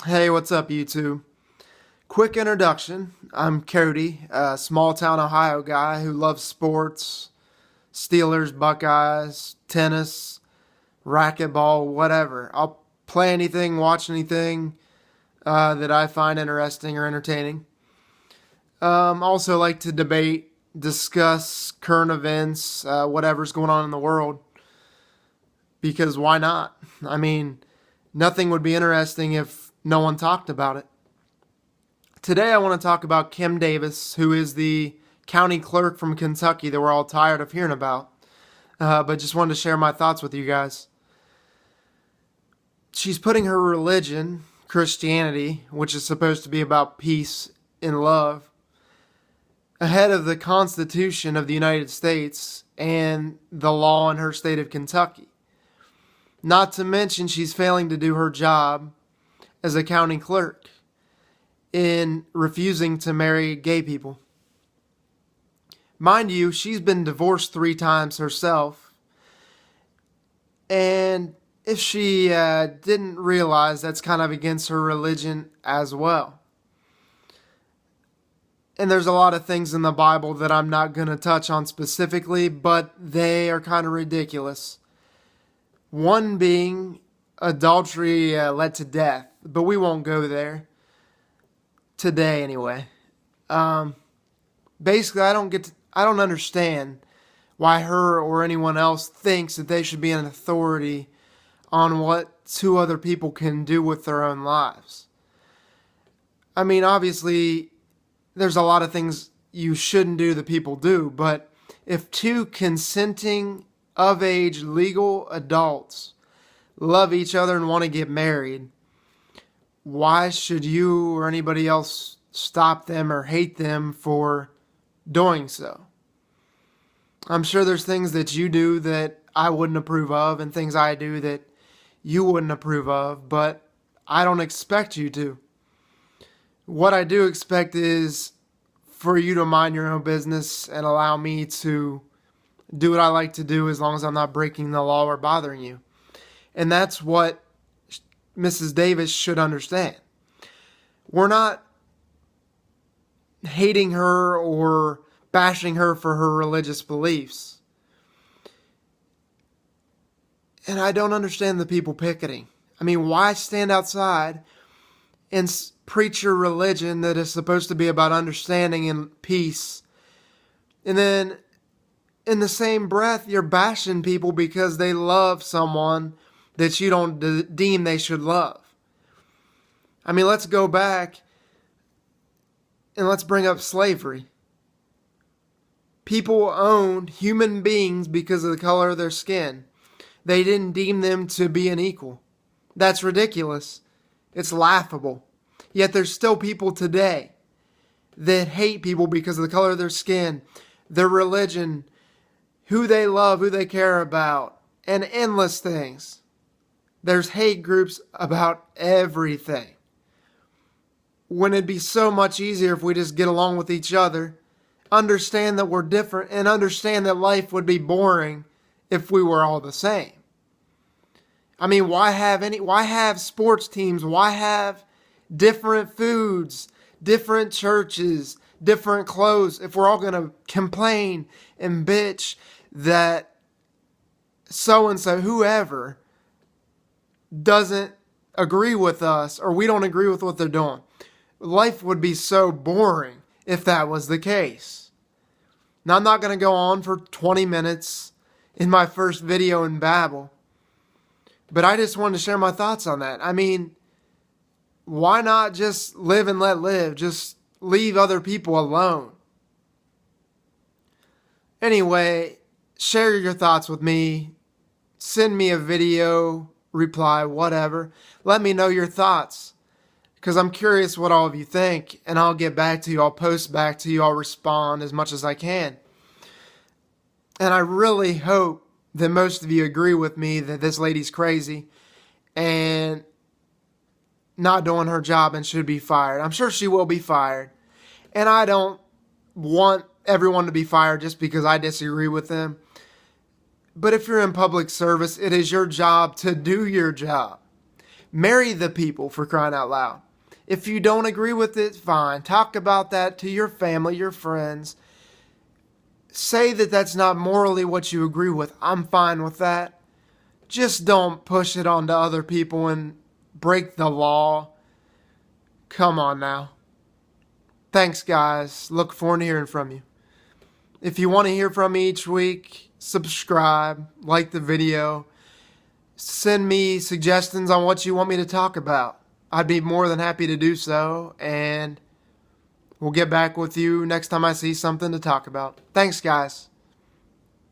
Hey, what's up, YouTube? Quick introduction. I'm Cody, a small town Ohio guy who loves sports, Steelers, Buckeyes, tennis, racquetball, whatever. I'll play anything, watch anything that I find interesting or entertaining. Also like to debate, discuss current events, whatever's going on in the world, because why not? I mean, nothing would be interesting if no one talked about it. Today I want to talk about Kim Davis, who is the county clerk from Kentucky that we're all tired of hearing about. But just wanted to share my thoughts with you guys. She's putting her religion, Christianity, which is supposed to be about peace and love, ahead of the Constitution of the United States and the law in her state of Kentucky. Not to mention she's failing to do her job as a county clerk in refusing to marry gay people. Mind you, she's been divorced 3 times herself. And if she didn't realize, that's kind of against her religion as well. And there's a lot of things in the Bible that I'm not going to touch on specifically, but they are kind of ridiculous. One being adultery led to death, but we won't go there today anyway. Basically, I don't understand why her or anyone else thinks that they should be an authority on what 2 other people can do with their own lives. I mean, obviously, there's a lot of things you shouldn't do that people do, but if 2 consenting of age legal adults love each other and want to get married, why should you or anybody else stop them or hate them for doing so? I'm sure there's things that you do that I wouldn't approve of and things I do that you wouldn't approve of, but I don't expect you to. What I do expect is for you to mind your own business and allow me to do what I like to do as long as I'm not breaking the law or bothering you. And that's what Mrs. Davis should understand. We're not hating her or bashing her for her religious beliefs. And I don't understand the people picketing. I mean, why stand outside and preach your religion that is supposed to be about understanding and peace, and then in the same breath you're bashing people because they love someone that you don't deem they should love? I mean, let's go back and let's bring up slavery. People owned human beings because of the color of their skin. They didn't deem them to be an equal. That's ridiculous. It's laughable. Yet there's still people today that hate people because of the color of their skin, their religion, who they love, who they care about, and endless things. There's hate groups about everything. When it'd be so much easier if we just get along with each other, understand that we're different, and understand that life would be boring if we were all the same. I mean, why have sports teams? Why have different foods, different churches, different clothes if we're all going to complain and bitch that so-and-so, whoever, doesn't agree with us or we don't agree with what they're doing? Life would be so boring if that was the case. Now, I'm not going to go on for 20 minutes in my first video in Babel, but I just wanted to share my thoughts on that. I mean, why not just live and let live? Just leave other people alone. Anyway, share your thoughts with me. Send me a video, reply, whatever. Let me know your thoughts, because I'm curious what all of you think, and I'll get back to you. I'll post back to you. I'll respond as much as I can. And I really hope that most of you agree with me that this lady's crazy and not doing her job and should be fired. I'm sure she will be fired. And I don't want everyone to be fired just because I disagree with them. But if you're in public service, it is your job to do your job. Marry the people, for crying out loud. If you don't agree with it, fine. Talk about that to your family, your friends. Say that that's not morally what you agree with. I'm fine with that. Just don't push it onto other people and break the law. Come on now. Thanks, guys. Look forward to hearing from you. If you want to hear from me each week, subscribe, like the video, send me suggestions on what you want me to talk about. I'd be more than happy to do so, and we'll get back with you next time I see something to talk about. Thanks, guys.